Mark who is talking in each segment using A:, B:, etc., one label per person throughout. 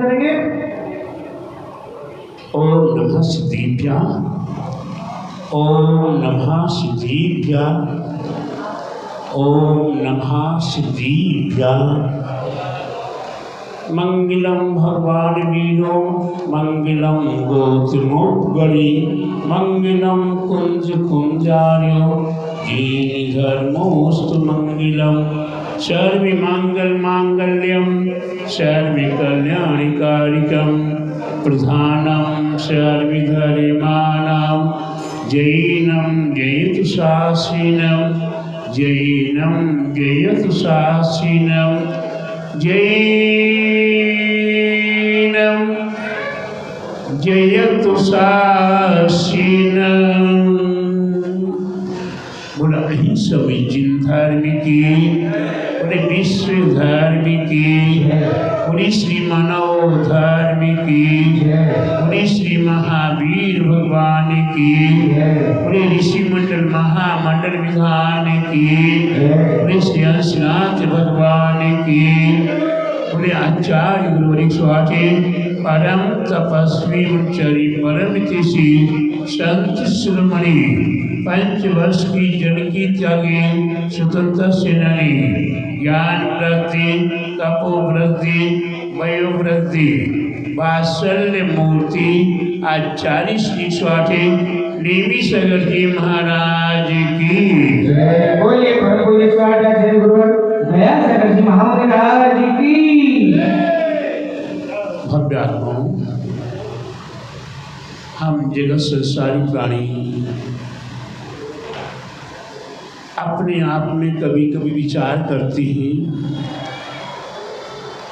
A: करेंगे।
B: ओम नमः सिद्धिभ्यां, ओम नमः सिद्धिभ्यां, ओम नमः सिद्धिभ्यां। मंगलम भगवान वीरो, मंगलम गोत्रमोद्गरी, मंगलम कुंज कुंजार्यो, जीन धर्मोस्तु मंगलम। सर्वमंगल मांगल्यम, सर्वकल्याणकारिकम, प्रधानम सर्वधर्माणां, जैनं जयतु शासीनं, जैनं जयतु शासीनं, जैनं जयतु शासीनं। बोला सभी जिन धर्म की, बोले विश्व धर्म की, बोले श्री मानव धर्म की, बोले श्री महावीर भगवान की, बोले ऋषि मंडल महामंडल विधान की, बोले श्री अंशनाथ भगवान की, बोले आचार्य गुरु स्वामी परम तपस्वी उच्चरी परम तिषि संत शिरोमणि, 5 वर्ष की जन की त्यागी स्वतंत्र सेनानी, ज्ञान वृद्धि, तपो वृद्धि, वयो वृद्धि, वात्सल्य मूर्ति आचार्य श्री स्वामी नेमी सागर जी महाराज की
A: जय। बोलिए प्रभु स्वामी गुरु दया सागर जी महाराज की।
B: भव्यात्माओं, हम जगत संसारी प्राणी अपने आप में कभी कभी विचार करते हैं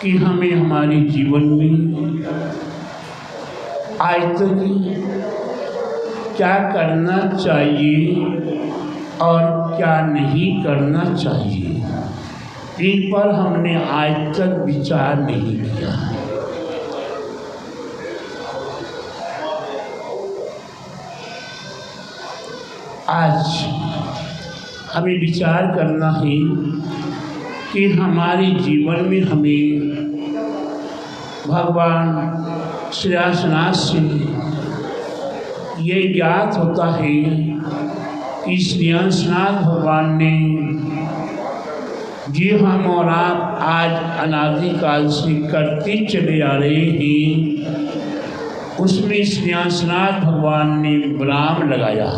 B: कि हमें हमारे जीवन में आज तक क्या करना चाहिए और क्या नहीं करना चाहिए, इन पर हमने आज तक विचार नहीं किया। आज हमें विचार करना है कि हमारे जीवन में हमें भगवान श्रीनाथ से ये ज्ञात होता है कि श्रीनाथ भगवान ने जी हम और आप आज अनादिकाल से करते चले आ रहे हैं, उसमें श्रीनाथ भगवान ने विराम लगाया।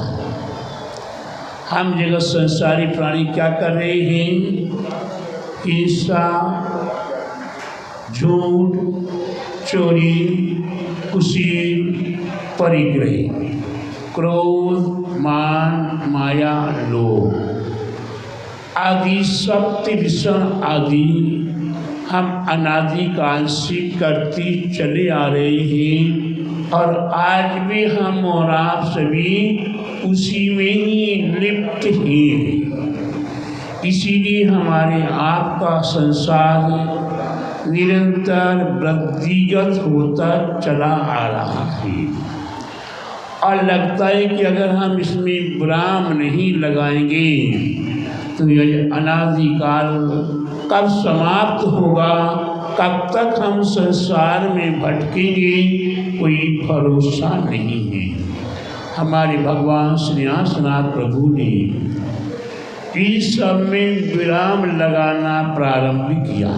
B: हम जगत संसारी प्राणी क्या कर रहे हैं? हिंसा, झूठ, चोरी, कुशील, परिग्रह, क्रोध, मान, माया, लोभ आदि सप्त विषण आदि हम अनादिकाल से करते चले आ रहे हैं, और आज भी हम और आप सभी उसी में ही लिप्त हैं। इसीलिए हमारे आपका संसार निरंतर वृद्धिगत होता चला आ रहा है, और लगता है कि अगर हम इसमें विराम नहीं लगाएंगे तो यह अनादिकाल कब समाप्त होगा, कब तक हम संसार में भटकेंगे, कोई भरोसा नहीं है। हमारे भगवान श्रीनाथ प्रभु ने इस सब में विराम लगाना प्रारंभ किया।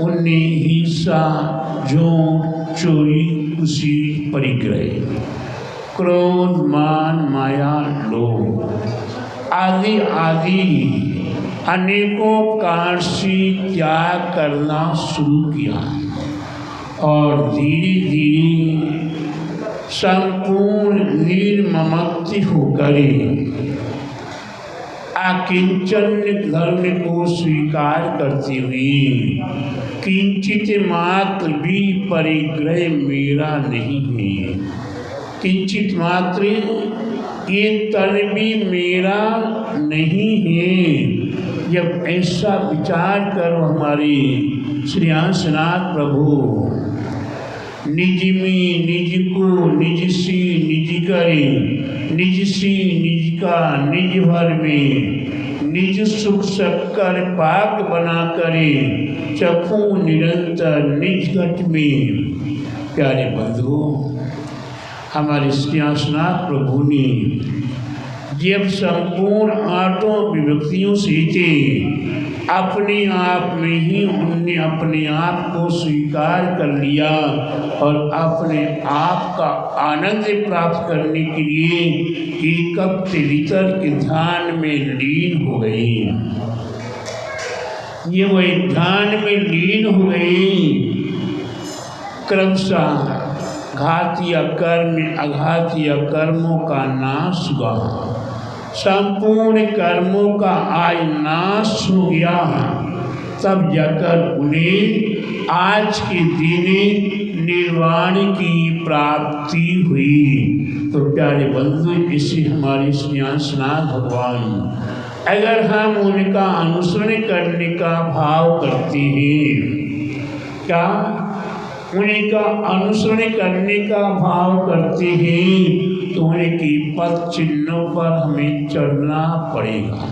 B: उनने हिंसा, झूठ, चोरी, कुशील, परिग्रह, क्रोध, मान, माया, लोभ आदि आदि अनेकों कारण से त्याग करना शुरू किया, और धीरे धीरे संपूर्ण निर्ममत्व होकर अकिंचन धर्म को स्वीकार करते हुए किंचित मात्र भी परिग्रह मेरा नहीं है, किंचित मात्र ये तन भी मेरा नहीं है। जब ऐसा विचार करो हमारे श्रीनाथ प्रभु निज में निज को निज से निज करे, निज से निज का निज भर में निज सुख शक्कर पाक बना करे, चखूं निरंतर निज घट में। प्यारे बंधुओं, हमारे सियासनाथ प्रभु ने जब संपूर्ण आठों विभक्तियों से थे, अपने आप में ही उनने अपने आप को स्वीकार कर लिया और अपने आप का आनंद प्राप्त करने के लिए एकक त्रितर के ध्यान में लीन हो गए। ये वही ध्यान में लीन हो गए, क्रमशः घातीय कर्म अघातीय कर्मों का नाश हुआ, संपूर्ण कर्मों का आज नाश हो गया। तब जाकर उन्हें आज के दिन निर्वाण की प्राप्ति हुई। तो प्यारे बंधु, इसी हमारे सियासनाथ भगवान, अगर हम उनका अनुसरण करने का भाव करते हैं, क्या उनका अनुसरण करने का भाव करते हैं, तो उनकी पद चिन्हों पर हमें चलना पड़ेगा।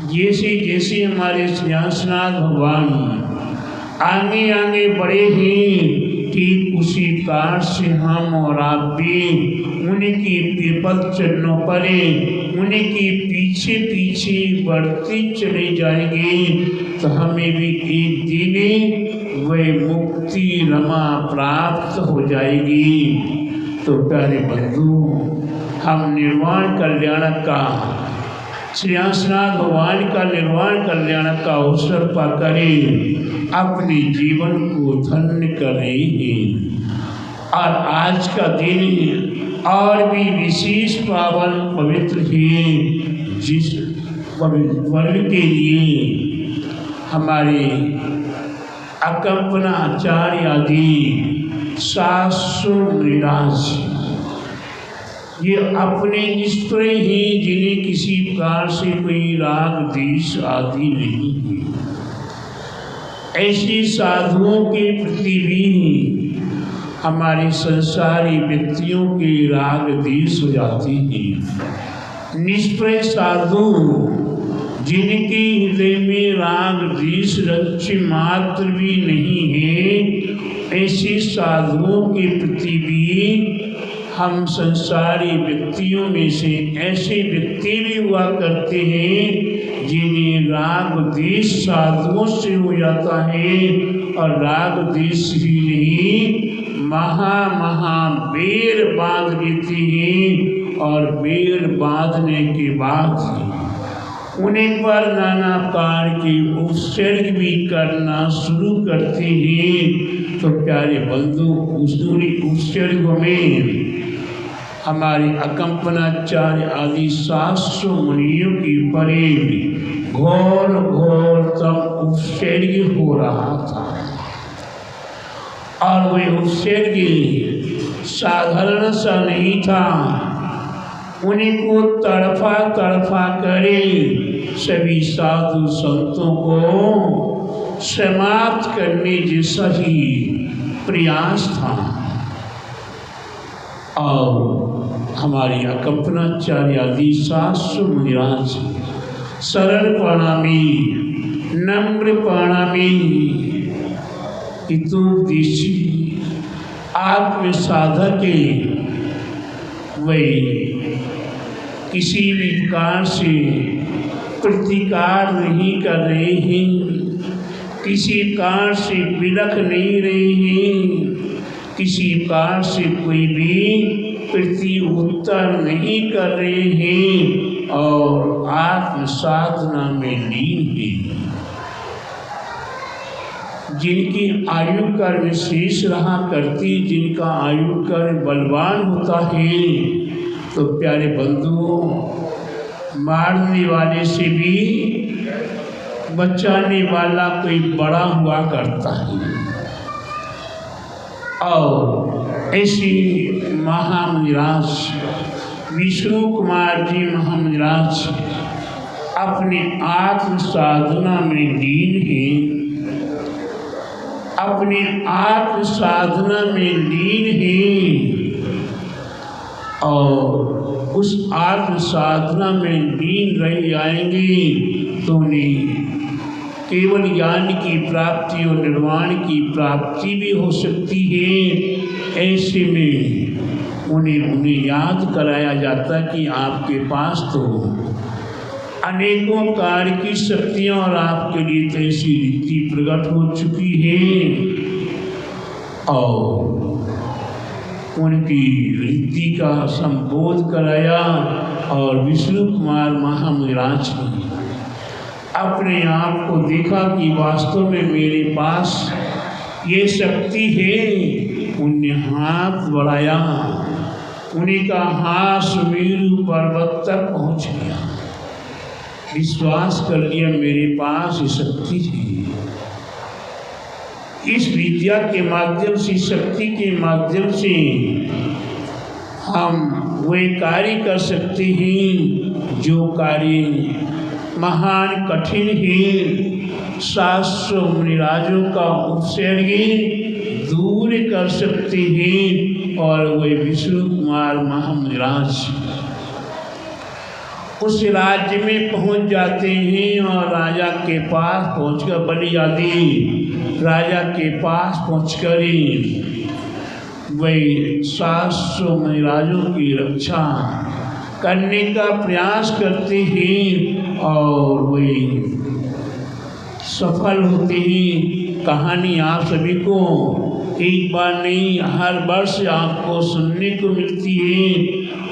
B: जैसे जैसे हमारे सियासनाथ भगवान आगे आगे बढ़े हैं, ठीक उसी प्रकार से हम और आप भी उनकी पद चिन्हों पर उनके पीछे पीछे बढ़ते चले जाएंगे, तो हमें भी एक दिन वह मुक्ति रमा प्राप्त हो जाएगी। तो प्यारे बंधु, हम निर्वाण कल्याण का, सियासनाथ भगवान का निर्वाण कल्याण का अवसर पाकर अपने जीवन को धन्य कर रहे हैं। और आज का दिन और भी विशेष पावन पवित्र है, जिस वर्ग के लिए हमारे अकंपना आचार्य आदि सासु निराश, ये अपने निष्प्रय ही, जिन्हें किसी प्रकार से कोई राग द्वेष आदि नहीं है, ऐसी साधुओं के प्रति भी हमारे संसारी व्यक्तियों के राग द्वेष हो जाते हैं। निष्प्रय साधु, जिनके हृदय में राग द्वेष रंच मात्र भी नहीं है, ऐसे साधुओं के प्रति भी हम संसारी व्यक्तियों में से ऐसे व्यक्ति भी हुआ करते हैं जिन्हें राग द्वेष साधुओं से हो जाता है, और राग द्वेष ही नहीं, महा बेर बांध लेते हैं, और बेर बांधने के बाद उन्हें पर नाना प्रकार के उपसर्ग भी करना शुरू करते हैं। तो प्यारे बंधु, उस उपसर्ग में हमारे अकंपनाचार्य आदि शास्त्रों मुनियों की परे घोर घोर तब उपसर्ग हो रहा था, और वह उपसर्ग साधारण सा नहीं था। उन्हीं को तड़फा तड़फा करे सभी साधु संतों को समाप्त करने जैसा ही प्रयास था। और हमारी अकंपनाचार्य आदि शास्त्र मुनिराज सरल प्रणामी, नम्र प्रणामी, हितोपदेशी आत्म साधक वे किसी भी प्रकार से प्रतिकार नहीं कर रहे हैं, किसी प्रकार से विलख नहीं रहे हैं, किसी प्रकार से कोई भी प्रति उत्तर नहीं कर रहे हैं, और आत्म साधना में लीन है। जिनकी आयु कर विशेष रहा करती, जिनका आयु कर बलवान होता है, तो प्यारे बंधुओं, मारने वाले से भी बचाने वाला कोई बड़ा हुआ करता है। और ऐसी महामुनिराज विष्णु कुमार जी महामुनिराज अपने आत्म साधना में लीन हैं, अपने आत्म साधना में लीन हैं, और उस आत्म साधना में लीन रह जाएंगे तो उन्हें केवल ज्ञान की प्राप्ति और निर्वाण की प्राप्ति भी हो सकती है। ऐसे में उन्हें याद कराया जाता कि आपके पास तो अनेकों कार्य की शक्तियाँ और आपके लिए तो ऐसी रीति प्रकट हो चुकी है। और उनकी रीति का संबोध कराया और विष्णु कुमार महामुनिराज ने अपने आप को देखा कि वास्तव में मेरे पास ये शक्ति है। उन्हें हाथ बढ़ाया, उन्हीं का हाथ सुमेरु पर्वत तक पहुँच गया। विश्वास कर लिया मेरे पास ये शक्ति है। इस विद्या के माध्यम से, शक्ति के माध्यम से हम वे कार्य कर सकते हैं जो कार्य महान कठिन है। शास्त्रों मुनिराजों का उपसर्ग दूर कर सकते हैं। और वे विष्णु कुमार महामुनिराज उस राज्य में पहुंच जाते हैं और राजा के पास पहुंचकर, बलि आदि राजा के पास पहुंचकर वे शास्त्रों मुनिराजों की रक्षा करने का प्रयास करते हैं और वे सफल होते हैं। कहानी आप सभी को एक बार नहीं, हर वर्ष आपको सुनने को मिलती है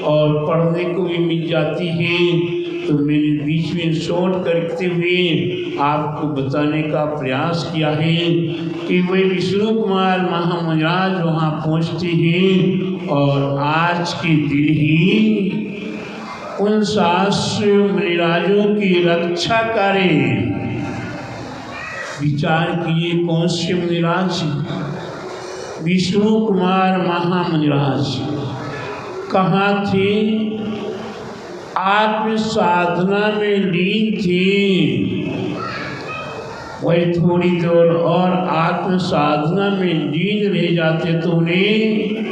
B: और पढ़ने को भी मिल जाती है। तो मैंने बीच में शॉर्ट करते हुए आपको बताने का प्रयास किया है कि वे विष्णु कुमार महामुनिराज वहाँ पहुँचते हैं और आज के दिन ही उन शास्त्र मुनिराजों की रक्षा करें। विचार किए कौन से मुनिराज? विष्णु कुमार महामुनिराज कहाँ थे? आत्म साधना में लीन थे। वही थोड़ी देर और आत्म साधना में लीन रह जाते तो उन्हें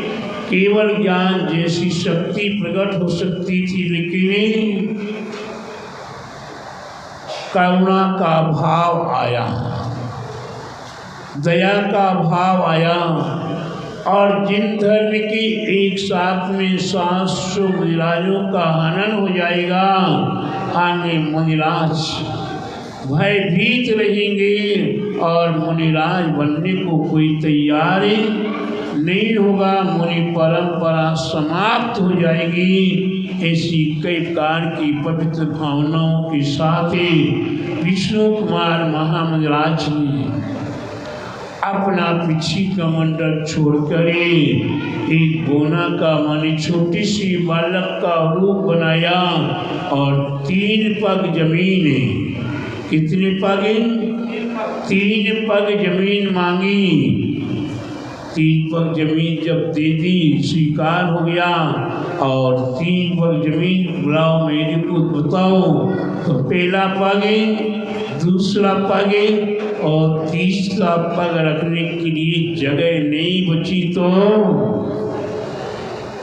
B: केवल ज्ञान जैसी शक्ति प्रकट हो सकती थी, लेकिन करुणा का भाव आया, दया का भाव आया। और जिन धर्म की एक साथ में 700 मुनिराजों का हनन हो जाएगा, आगे मुनिराज भयभीत रहेंगे और मुनिराज बनने को कोई तैयार नहीं होगा। मुनि परंपरा समाप्त हो जाएगी। ऐसी कई प्रकार की पवित्र भावनाओं के साथ विष्णु कुमार महामुनिराज ने अपना पीछे का मंडल छोड़कर एक बोना का माने छोटी सी बालक का रूप बनाया और 3 पग जमीन, कितने पग? 3 पग जमीन मांगी। 3 पग जमीन जब दे दी, स्वीकार हो गया। और 3 पग जमीन बुलाओ, मेरे को बताओ। तो पहला पग, दूसरा पग और तीसरा पग रखने के लिए जगह नहीं बची तो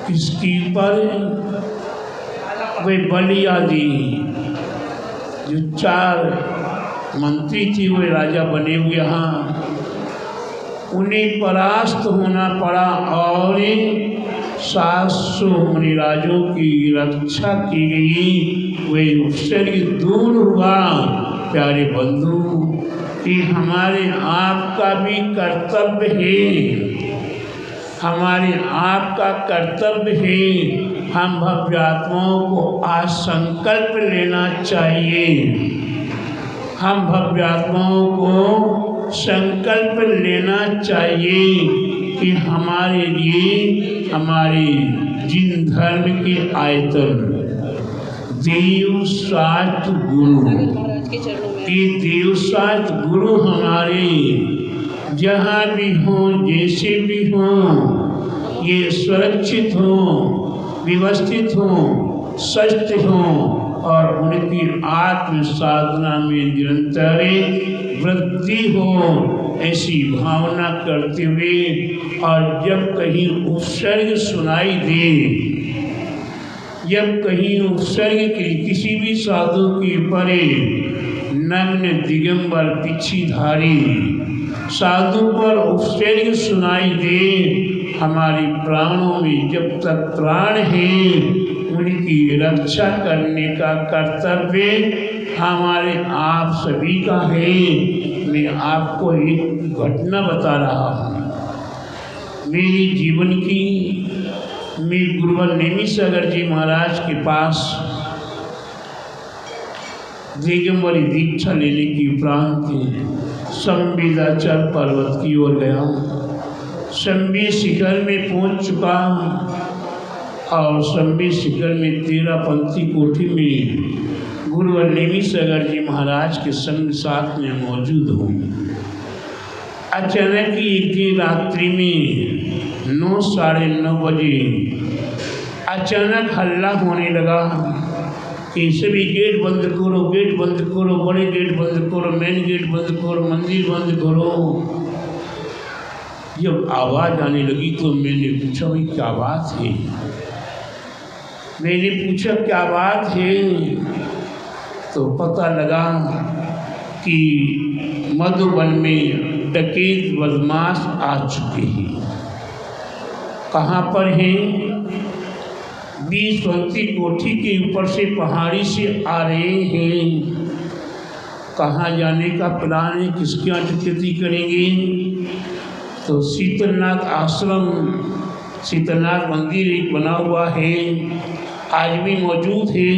B: किसके ऊपर? वे बलि आदि जो 4 मंत्री थे, वे राजा बने हुए, यहाँ उन्हें परास्त होना पड़ा और 700 मुनिराजों की रक्षा की गई। वे उपसर्ग दूर हुआ। प्यारे बंधु, कि हमारे आपका भी कर्तव्य है, हमारे आपका कर्तव्य है। हम भव्य आत्माओं को आज संकल्प लेना चाहिए। हम भव्य आत्माओं को संकल्प लेना चाहिए कि हमारे लिए, हमारे जिन धर्म के आयतन देव सात गुरु, ये देव सात गुरु हमारे जहाँ भी हों, जैसे भी हों, ये सुरक्षित हों, व्यवस्थित हों, सत्य हों और उनकी आत्म साधना में निरंतर वृद्धि हो, ऐसी भावना करते हुए। और जब कहीं उपसर्ग सुनाई दे जब कहीं उपसर्ग की किसी भी साधु की परे नग्न दिगंबर पिछीधारी साधु पर उपसर्ग सुनाई दे, हमारे प्राणों में जब तक प्राण है उनकी रक्षा करने का कर्तव्य हमारे आप सभी का है। मैं आपको एक घटना बता रहा हूँ मेरे जीवन की। मैं गुरुवर नेमिसागर जी महाराज के पास दिगंबरी दीक्षा लेने की उपरांत संवेदाचल पर्वत की ओर गया। संबी शिखर में पहुंच चुका और संबी शिखर में 13 पंथी कोठी में गुरुवर नेमिसागर जी महाराज के संग साथ में मौजूद हूँ। अचानक एक दिन रात्रि में 9 साढ़े 9 बजे अचानक हल्ला होने लगा कि सभी गेट बंद करो, गेट बंद करो, बड़े गेट बंद करो, मेन गेट बंद करो, मंदिर बंद करो। जब आवाज़ आने लगी तो मैंने पूछा भाई क्या बात है। मैंने पूछा क्या बात है तो पता लगा कि मधुबन में डकैत बदमाश आ चुके हैं। कहाँ पर हैं? 20 पंथी कोठी के ऊपर से पहाड़ी से आ रहे हैं। कहाँ जाने का प्लान है, किसकी डकैती करेंगे? तो शीतलनाथ आश्रम, शीतलनाथ मंदिर एक बना हुआ है, आज भी मौजूद है।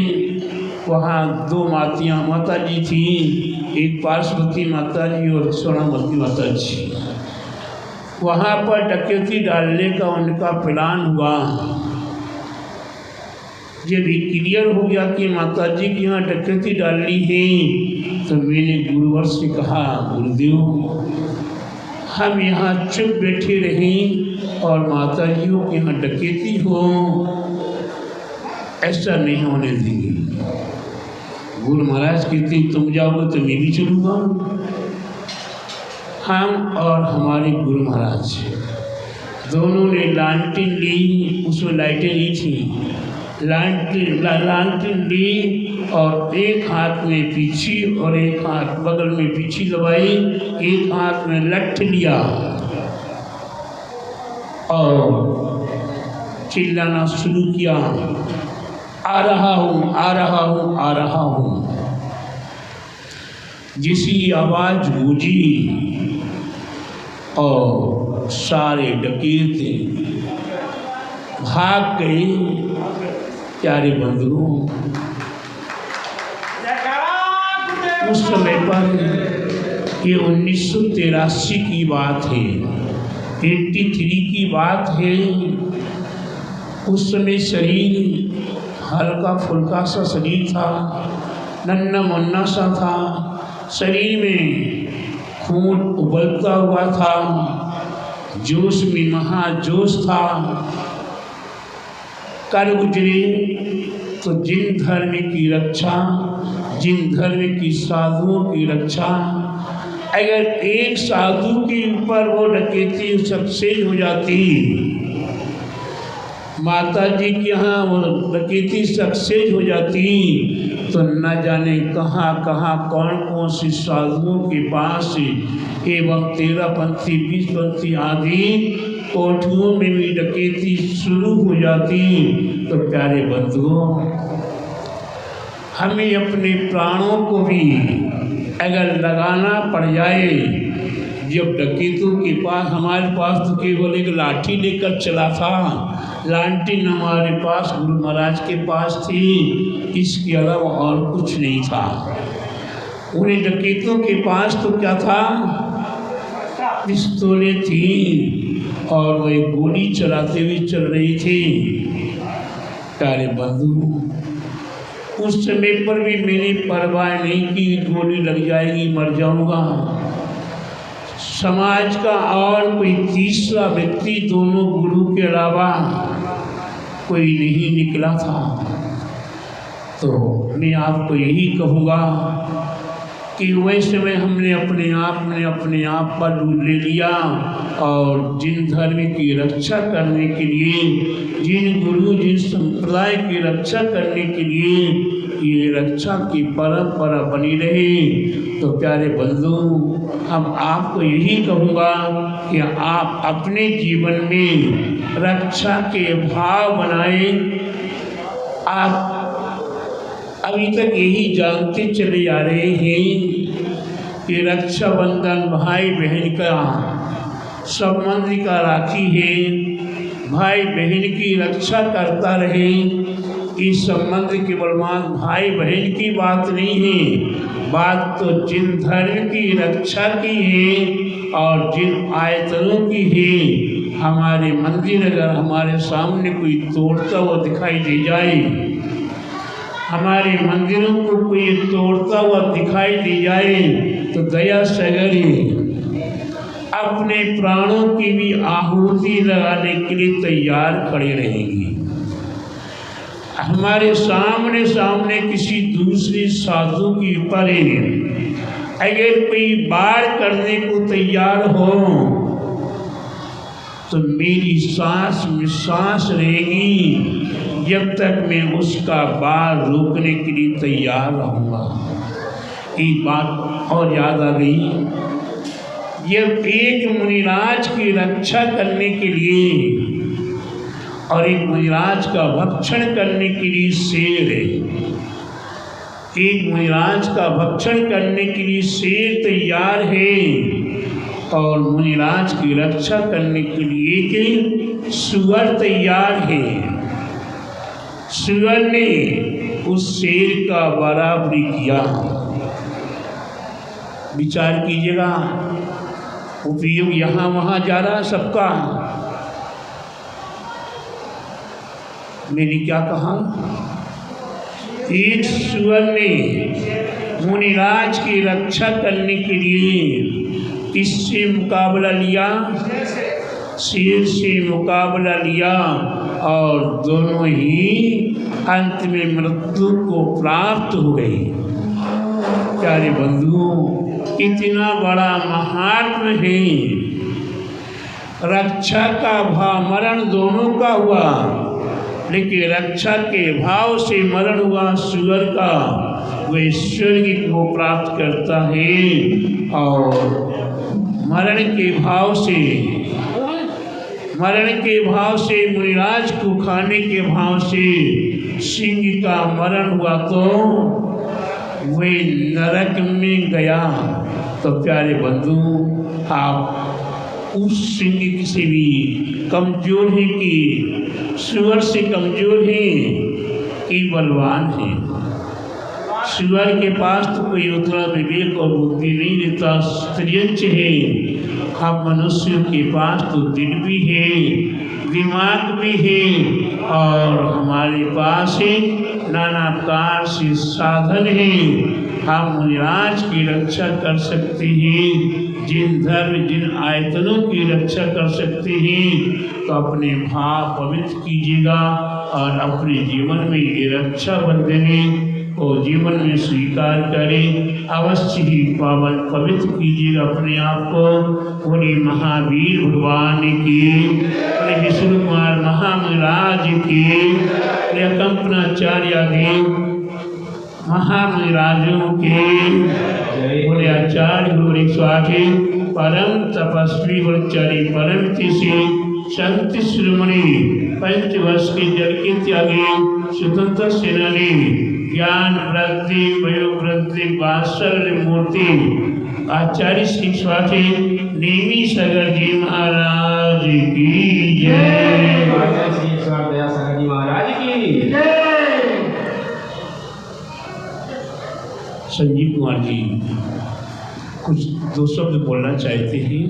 B: वहाँ 2 माता जी थी, एक पार्वती माता जी और स्वर्णवती माता जी। वहाँ पर डकैती डालने का उनका प्लान हुआ। जब ये क्लियर हो गया कि माता जी के यहाँ डकैती डालनी है तो मैंने गुरुवर से कहा गुरुदेव हम यहाँ चुप बैठे रहें और माता जियों के यहाँ डकैती हो, ऐसा नहीं होने देंगे। गुरु महाराज कहते तुम जाओगे तो मैं भी चलूँगा। हम और हमारे गुरु महाराज दोनों ने लालटेन ली, उसमें लाइटें ली थी। लालटेन ली और एक हाथ में पीछी और एक हाथ बगल में पीछी दबाई, एक हाथ में लठ लिया और चिल्लाना शुरू किया, आ रहा हूँ, आ रहा हूँ, आ रहा हूँ। जिसी आवाज़ गूंजी और सारे डकैत भाग गए। प्यारे बंधुओं, उस समय पर ये 1983 की बात है, 83 की बात है। उस समय शरीर हल्का फुल्का सा शरीर था, नन्ना मुन्ना सा था। शरीर में खून उबलता हुआ था, जोश में महाजोश था। कर गुजरे तो जिन धर्म की रक्षा, जिन धर्म की साधुओं की रक्षा, अगर एक साधु के ऊपर वो डकैती सक्सेस हो जाती, माता जी के यहाँ वो डकैती सक्सेस हो जाती तो न जाने कहाँ कहाँ कौन कौन सी साधुओं के पास एवं 13 पंथी 20 पंथी आदि कोठियों में भी डकैती शुरू हो जाती। तो प्यारे बंधुओं, हमें अपने प्राणों को भी अगर लगाना पड़ जाए, जब डकैतों के पास, हमारे पास तो केवल एक लाठी लेकर चला था, लालटेन हमारे पास गुरु महाराज के पास थी, इसके अलावा और कुछ नहीं था। उन्हें डकैतों के पास तो क्या था, पिस्तौलें थी और वो एक गोली चलाते हुए चल रही थी। प्यारे बंधु, उस समय पर भी मैंने परवाह नहीं की, गोली लग जाएगी, मर जाऊंगा। समाज का और कोई तीसरा व्यक्ति दोनों गुरु के अलावा कोई नहीं निकला था। तो मैं आपको यही कहूँगा कि वैसे में हमने अपने आप पर ले लिया और जिन धर्म की रक्षा करने के लिए, जिन गुरु जिन संप्रदाय की रक्षा करने के लिए ये रक्षा की परंपरा बनी रही। तो प्यारे बंधु, हम आपको यही कहूँगा कि आप अपने जीवन में रक्षा के भाव बनाए। आप अभी तक यही जानते चले आ रहे हैं कि रक्षाबंधन भाई बहन का संबंध का राखी है, भाई बहन की रक्षा करता रहे। इस संबंध केवल भाई बहन की बात नहीं है, बात तो जिन धर्म की रक्षा की है और जिन आयतनों की है। हमारे मंदिर अगर हमारे सामने कोई तोड़ता हुआ दिखाई दे जाए, हमारे मंदिरों को कोई तोड़ता हुआ दिखाई दे जाए, तो दया सगरी अपने प्राणों की भी आहुति लगाने के लिए तैयार खड़े रहेंगी। हमारे सामने किसी दूसरी साधु की परे अगर कोई बार करने को तैयार हो, तो मेरी सांस में सांस रहेगी जब तक मैं उसका बार रोकने के लिए तैयार रहूँगा। एक बात और याद आ गई, जब एक मुनिराज की रक्षा करने के लिए और एक मुनिराज का भक्षण करने के लिए शेर है, एक मुनिराज का भक्षण करने के लिए शेर तैयार है और मुनिराज की रक्षा करने के लिए एक सुअर तैयार है। सुअर ने उस शेर का बराबरी किया। विचार कीजिएगा, उपयोग यहाँ वहाँ जा रहा सबका। मैंने क्या कहा? एक सुअर ने मुनिराज की रक्षा करने के लिए किससे मुकाबला लिया? शेर से मुकाबला लिया और दोनों ही अंत में मृत्यु को प्राप्त हो गए। प्यारे बंधुओं, इतना बड़ा महात्म है। रक्षा का भाव मरण दोनों का हुआ, लेकिन रक्षा के भाव से मरण हुआ सुअर का, वह स्वर्ग को प्राप्त करता है। और मरण के भाव से मुनिराज को खाने के भाव से सिंह का मरण हुआ तो वे नरक में गया। तो प्यारे बंधु, आप उस सिंह से भी कमजोर है कि सुअर से कमजोर है कि बलवान है? सुअर के पास तो कोई उतना विवेक और बुद्धि नहीं रहता, स्त्रियंच है। हम मनुष्यों के पास तो दिल भी है, दिमाग भी है और हमारे पास नाना प्रकार से साधन है। हम मुनिराज की रक्षा कर सकते हैं, जिन धर्म जिन आयतनों की रक्षा कर सकते हैं। तो अपने भाव पवित्र कीजिएगा और अपने जीवन में ये रक्षा बंधने को जीवन में स्वीकार करें। अवश्य ही पावन पवित्र कीजिएगा अपने आप को। बोले महावीर भगवान की, बोले विष्णु कुमार महाराज की, बोले कंपनाचार्य देव महाराजों के, बोले आचार्य बोले स्वामी परम तपस्वी ब्रह्मचारी परम तिथि संत शिरोमणि पंचवर्ष के जल के त्यागी स्वतंत्र सेनानी ज्ञान वृद्धि वयोवृद्धि वात्सल्य मूर्ति आचार्य श्री स्वामी नेमी सागर जी महाराज की जय।
A: श्री स्वामी सागर जी महाराज की जय।
B: संजीव कुमार जी कुछ दो शब्द बोलना चाहते हैं,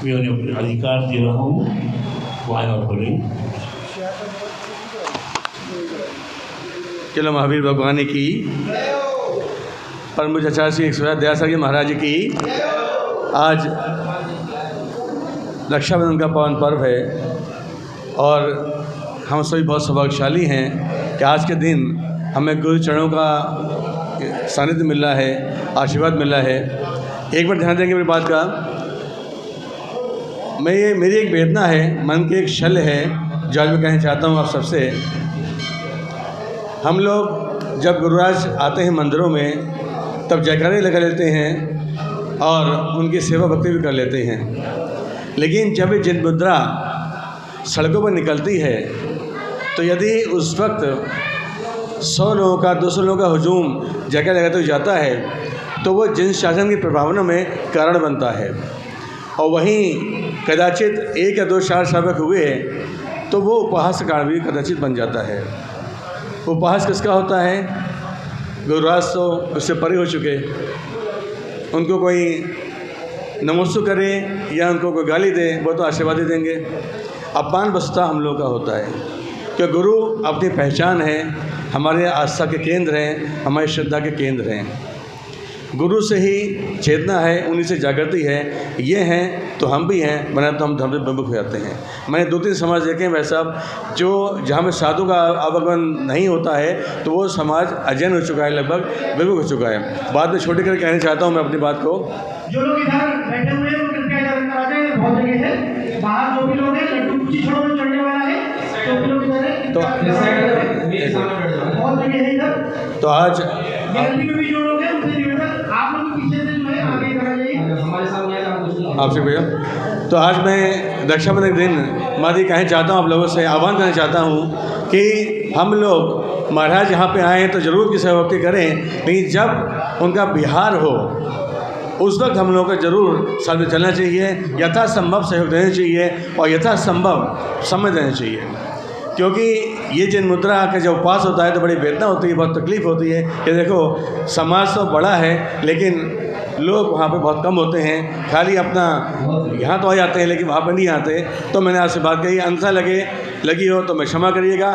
B: मैं उन्हें अपने अधिकार दे रहा हूँ, वाया बोले।
C: चलो महावीर भगवान की, परम पूज्य आचार्य श्री दयासागर जी महाराज की। आज रक्षाबंधन का पावन पर्व है और हम सभी बहुत सौभाग्यशाली हैं कि आज के दिन हमें गुरु चरणों का सानिध्य मिल रहा है। आशीर्वाद मिला है। एक बार ध्यान देंगे मेरी बात का। मेरी एक वेदना है, मन की एक छल है जो आज मैं कहना चाहता हूँ आप सबसे। हम लोग जब गुरुराज आते हैं मंदिरों में तब जयकारे लगा लेते हैं और उनकी सेवा भक्ति भी कर लेते हैं, लेकिन जब ये जिन मुद्रा सड़कों पर निकलती है तो यदि उस वक्त 100 लोगों का 200 लोगों का हुजूम जयकारे लगाते हुए जाता है तो वो जिन शासन की प्रभावना में कारण बनता है। और वहीं कदाचित 1 या 2 शार शावक हुए तो वो उपहास का कारण भी कदाचित बन जाता है। उपहास किसका होता है? गुरुराज तो उससे परे हो चुके, उनको कोई नमस्ते करे या उनको कोई गाली दे वो तो आशीर्वाद ही देंगे। अपमान बसता हम लोग का होता है कि गुरु अपनी पहचान है, हमारे आस्था के केंद्र हैं, हमारी श्रद्धा के केंद्र हैं। गुरु से ही चेतना है, उन्हीं से जागृति है। ये हैं तो हम भी हैं, बना तो हम धर्म से विमुख हो जाते हैं। मैंने 2-3 समाज देखे हैं भाई साहब, जो जहाँ में साधु का आवागमन नहीं होता है तो वो समाज अजैन हो चुका है, लगभग विमुख हो चुका है। बाद में छोटे कर कहना चाहता हूँ मैं अपनी बात को।
A: जो लोग इधर बैठे हुए हैं वो कृपया इधर आ जाएं, बहुत जगह है। बाहर जो भी लोग हैं, लड्डू कुछ छोड़ो में चढ़ने वाला है, जो भी लोग इधर हैं
C: तो
A: बहुत जगह है इधर।
C: तो आज
A: गैलरी में भी जो लोग हैं उनसे निवेदन, आप लोग पीछे से जो है आगे इधर आ जाइए, हमारे सामने
C: आपसे भैया। तो आज मैं रक्षाबंधन के दिन मादी कहना चाहता हूँ, आप लोगों से आह्वान करना चाहता हूँ कि हम लोग महाराज यहाँ पे आए तो ज़रूर की सेवा भक्ति करें, लेकिन जब उनका बिहार हो उस वक्त हम लोगों को ज़रूर साथ में चलना चाहिए, यथासंभव सहयोग देना चाहिए और यथासंभव समय देना चाहिए। क्योंकि ये जिन मुद्रा का जब उपवास होता है तो बड़ी वेदना होती है, बहुत तकलीफ़ होती है कि देखो समाज तो बड़ा है लेकिन लोग वहाँ पे बहुत कम होते हैं, खाली अपना यहाँ तो आ जाते हैं लेकिन वहाँ पर नहीं आते। तो मैंने आपसे बात कही, अंसा लगी हो तो मैं क्षमा करिएगा।